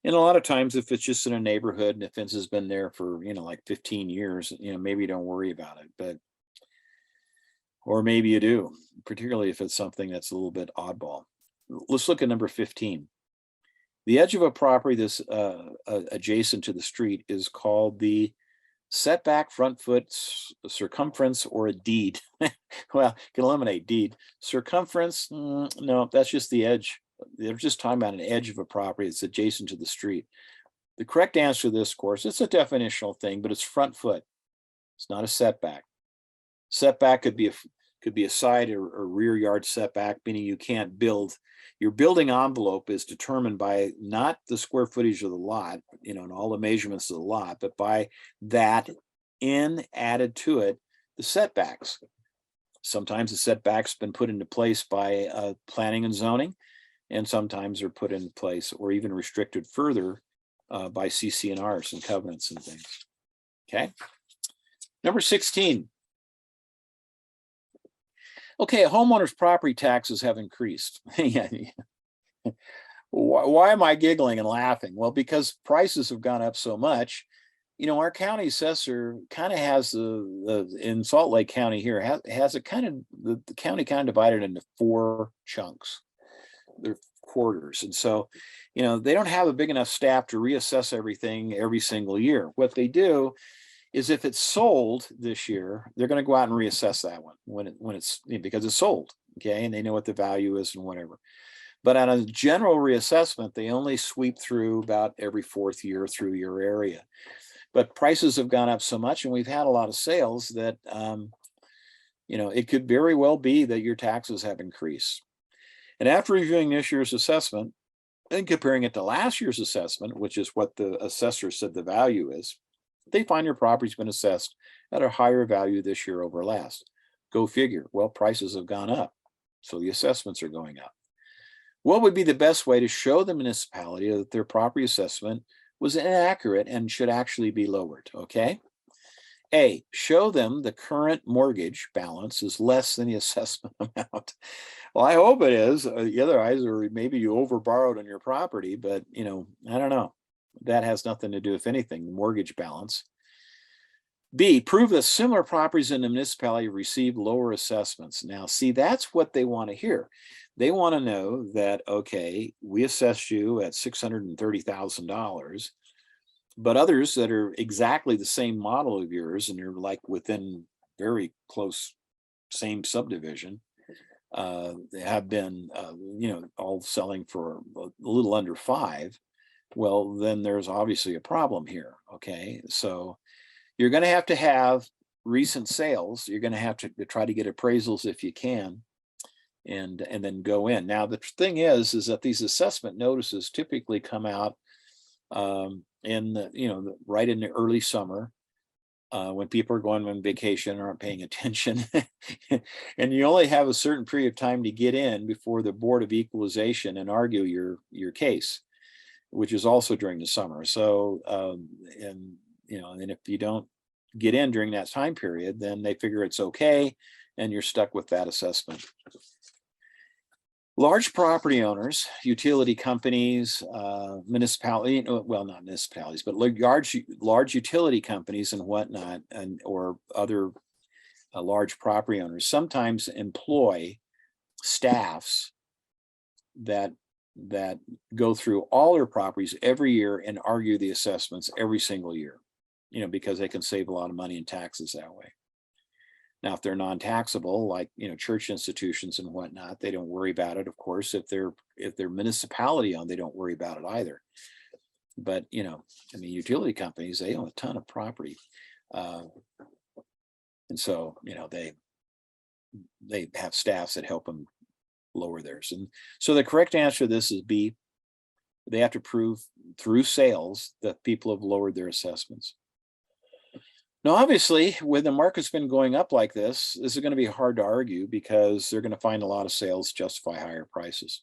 a lot of times if it's just in a neighborhood and the fence has been there for, you know, like 15 years, you know, maybe don't worry about it, but or maybe you do, particularly if it's something that's a little bit oddball. Let's look at number 15. The edge of a property that's adjacent to the street is called the setback, front foot, circumference, or a deed. Well, you can eliminate deed. Circumference, no, that's just the edge. They're just talking about an edge of a property that's adjacent to the street. The correct answer to this, of course, it's a definitional thing, but it's front foot. It's not a setback. Setback could be a side or rear yard setback, meaning you can't build. Your building envelope is determined by not the square footage of the lot, you know, and all the measurements of the lot, but by that added to it, the setbacks. Sometimes the setbacks been put into place by planning and zoning, and sometimes they're put in place or even restricted further by CCNRs and covenants and things. Okay. Number 16. Okay, a homeowner's property taxes have increased. Yeah. Why am I giggling and laughing? Well, because prices have gone up so much. You know, our county assessor kind of has in Salt Lake County here has a kind of the county kind of divided into 4 chunks. They're quarters, and so, you know, they don't have a big enough staff to reassess everything every single year. What they do is if it's sold this year, they're going to go out and reassess that one when it's because it's sold, okay, and they know what the value is and whatever. But on a general reassessment, they only sweep through about every 4th year through your area. But prices have gone up so much, and we've had a lot of sales that you know, it could very well be that your taxes have increased. And after reviewing this year's assessment and comparing it to last year's assessment, which is what the assessor said the value is, they find your property's been assessed at a higher value this year over last. Go figure. Well, prices have gone up, so the assessments are going up. What would be the best way to show the municipality that their property assessment was inaccurate and should actually be lowered? Okay. A, show them the current mortgage balance is less than the assessment amount. Well, I hope it is. Otherwise, or maybe you overborrowed on your property, but you know, I don't know. That has nothing to do with anything, the mortgage balance. B, prove that similar properties in the municipality receive lower assessments. Now, see, that's what they want to hear. They want to know that, okay, we assessed you at $630,000, but others that are exactly the same model of yours and you're like within very close same subdivision have been, you know, all selling for a little under 5. Well, then there's obviously a problem here. Okay, so you're going to have recent sales. You're going to have to try to get appraisals if you can, and then go in. Now the thing is that these assessment notices typically come out in the, you know, right in the early summer, when people are going on vacation or aren't paying attention. And you only have a certain period of time to get in before the Board of Equalization and argue your case, which is also during the summer. So, and and if you don't get in during that time period, then they figure it's okay, and you're stuck with that assessment. Large property owners, utility companies, municipality, well, not municipalities, but large utility companies and whatnot, or other large property owners sometimes employ staffs that go through all their properties every year and argue the assessments every single year, because they can save a lot of money in taxes that way. Now, if they're non-taxable, like church institutions and whatnot, they don't worry about it. Of course, if they're municipality owned, they don't worry about it either. But utility companies, they own a ton of property, and so they have staffs that help them lower theirs. And so the correct answer to this is B. They have to prove through sales that people have lowered their assessments. Now, obviously, when the market's been going up like this is going to be hard to argue, because they're going to find a lot of sales justify higher prices.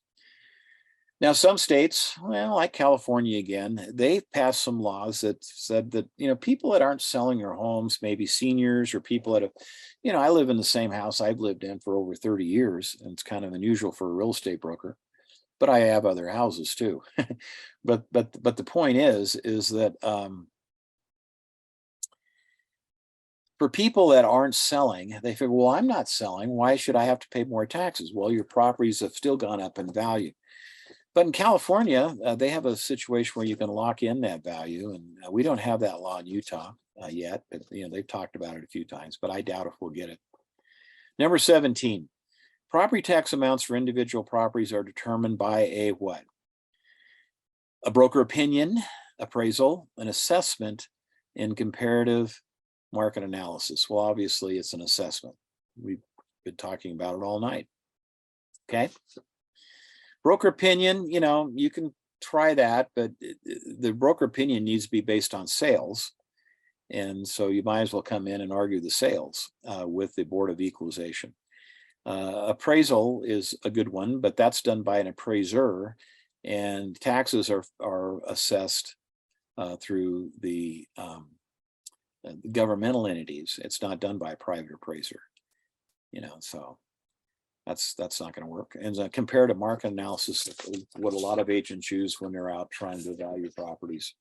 Now, some states, well, like California again, they've passed some laws that said that, people that aren't selling their homes, maybe seniors or people that have, I live in the same house I've lived in for over 30 years, and it's kind of unusual for a real estate broker, but I have other houses too. But the point is that, for people that aren't selling, they figure, well, I'm not selling. Why should I have to pay more taxes? Well, your properties have still gone up in value. But in California, they have a situation where you can lock in that value. And we don't have that law in Utah yet. But, they've talked about it a few times, but I doubt if we'll get it. Number 17, property tax amounts for individual properties are determined by a what? A broker opinion, appraisal, an assessment, and comparative market analysis. Well, obviously it's an assessment. We've been talking about it all night. Okay. Broker opinion, you can try that, but the broker opinion needs to be based on sales. And so you might as well come in and argue the sales with the Board of Equalization. Appraisal is a good one, but that's done by an appraiser, and taxes are assessed through the governmental entities. It's not done by a private appraiser, so that's not going to work. And comparative market analysis, what a lot of agents use when they're out trying to value properties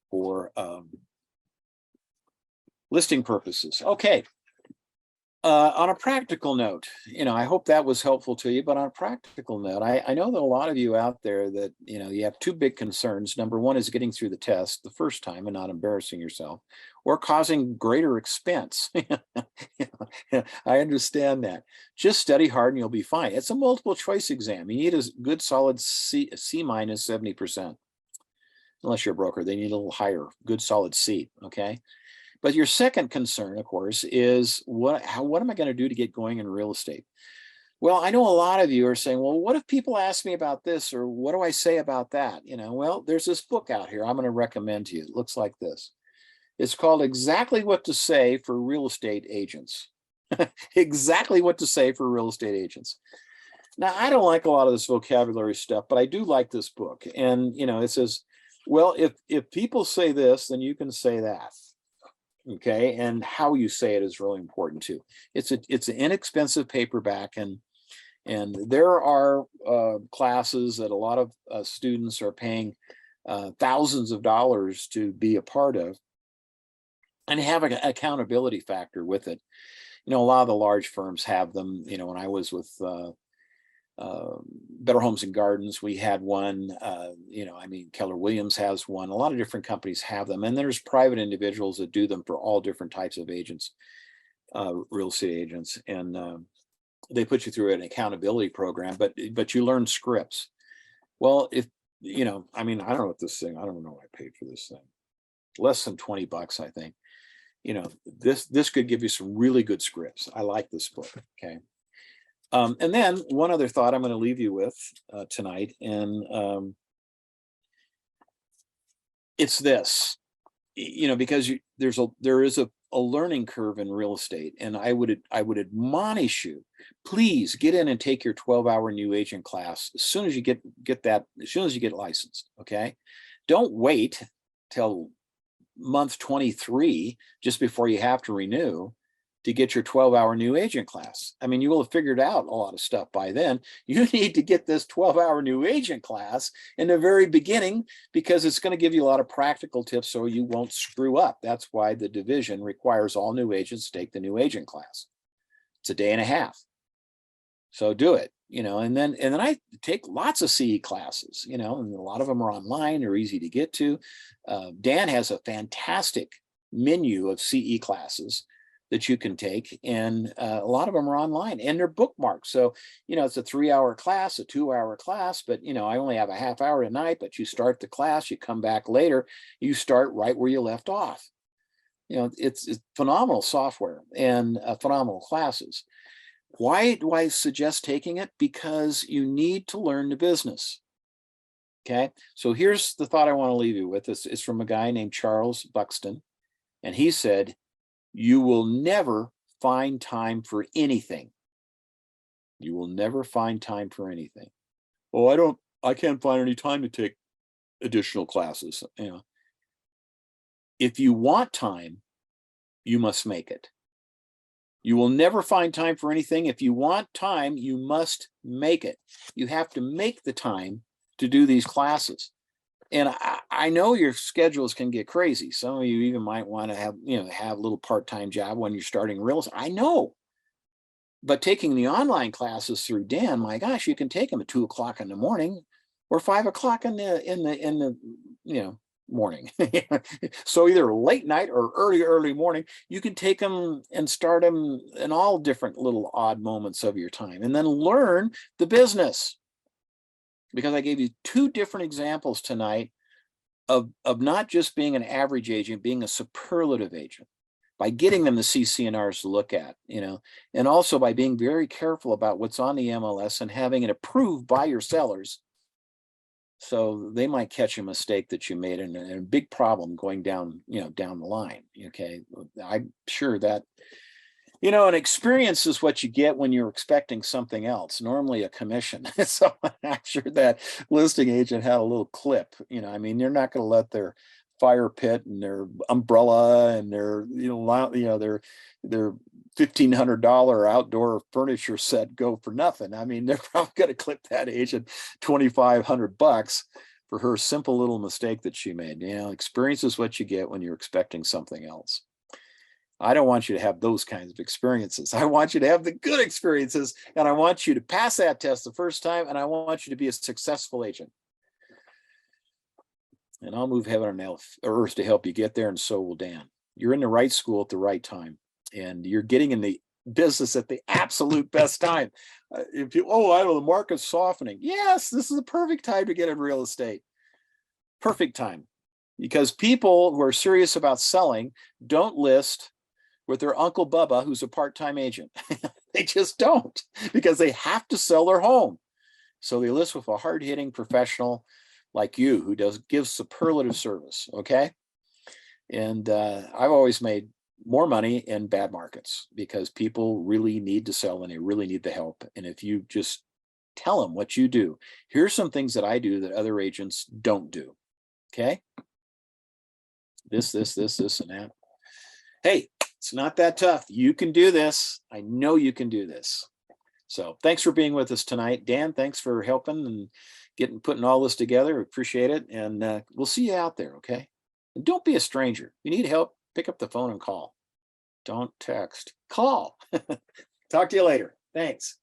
for listing purposes. Okay. On a practical note, I hope that was helpful to you, but on a practical note, I know that a lot of you out there that, you have two big concerns. Number one is getting through the test the first time and not embarrassing yourself or causing greater expense. I understand that. Just study hard and you'll be fine. It's a multiple choice exam. You need a good solid C minus 70%. Unless you're a broker, they need a little higher, good solid C, okay? But your second concern, of course, is what am I going to do to get going in real estate? Well, I know a lot of you are saying, well, what if people ask me about this, or what do I say about that? Well, there's this book out here I'm going to recommend to you. It looks like this. It's called Exactly What to Say for Real Estate Agents. Exactly what to say for real estate agents. Now, I don't like a lot of this vocabulary stuff, but I do like this book. And, it says, well, if people say this, then you can say that. Okay, and how you say it is really important too. It's an inexpensive paperback, and there are classes that a lot of students are paying thousands of dollars to be a part of, and have an accountability factor with it. A lot of the large firms have them. When I was with Better Homes and Gardens, we had one. Keller Williams has one. A lot of different companies have them, and there's private individuals that do them for all different types of agents, real estate agents, and they put you through an accountability program. But you learn scripts. Well, if I don't know what this thing. I don't know what I paid for this thing. Less than $20, I think. This could give you some really good scripts. I like this book. Okay. And then one other thought I'm going to leave you with tonight, and it's this, because there is a a learning curve in real estate. And I would admonish you, please get in and take your 12-hour new agent class as soon as you get licensed. Okay. Don't wait till month 23 just before you have to renew to get your 12-hour new agent class. I mean, you will have figured out a lot of stuff by then. You need to get this 12-hour new agent class in the very beginning, because it's going to give you a lot of practical tips so you won't screw up. That's why the division requires all new agents to take the new agent class. It's a day and a half. So do it, and then I take lots of CE classes, and a lot of them are online. They're easy to get to. Dan has a fantastic menu of CE classes that you can take, and a lot of them are online and they're bookmarked. So, it's a 3-hour class, a 2-hour class, but I only have a half hour tonight, but you start the class, you come back later, you start right where you left off. It's phenomenal software and phenomenal classes. Why do I suggest taking it? Because you need to learn the business. Okay. So here's the thought I want to leave you with. It's from a guy named Charles Buxton. And he said, you will never find time for anything. You will never find time for anything. Oh, I can't find any time to take additional classes. If you want time, you must make it. You will never find time for anything. If you want time, you must make it. You have to make the time to do these classes. And I know your schedules can get crazy. Some of you even might want to have a little part-time job when you're starting real estate. I know. But taking the online classes through Dan, my gosh, you can take them at 2 o'clock in the morning or 5 o'clock in the morning. So either late night or early morning, you can take them and start them in all different little odd moments of your time, and then learn the business. Because I gave you 2 different examples tonight of not just being an average agent, being a superlative agent, by getting them the CC&Rs to look at, and also by being very careful about what's on the MLS and having it approved by your sellers. So they might catch a mistake that you made and a big problem going down, down the line. Okay. I'm sure that, an experience is what you get when you're expecting something else, normally a commission. So I'm sure that listing agent had a little clip, I mean, they're not going to let their fire pit and their umbrella and their, their $1,500 outdoor furniture set go for nothing. I mean, they're probably going to clip that agent $2,500 for her simple little mistake that she made. Experience is what you get when you're expecting something else. I don't want you to have those kinds of experiences. I want you to have the good experiences, and I want you to pass that test the first time, and I want you to be a successful agent. And I'll move heaven and earth to help you get there, and so will Dan. You're in the right school at the right time, and you're getting in the business at the absolute best time. I know the market's softening. Yes, this is the perfect time to get in real estate. Perfect time, because people who are serious about selling don't list with their Uncle Bubba, who's a part-time agent. They just don't, because they have to sell their home. So they list with a hard-hitting professional like you, who gives superlative service. Okay. And I've always made more money in bad markets, because people really need to sell and they really need the help. And if you just tell them what you do, here's some things that I do that other agents don't do. Okay. This, and that. Hey, it's not that tough. You can do this. I know you can do this. So thanks for being with us tonight. Dan, thanks for helping and putting all this together. Appreciate it. And we'll see you out there. Okay. And don't be a stranger. If you need help, pick up the phone and call. Don't text. Call. Talk to you later. Thanks.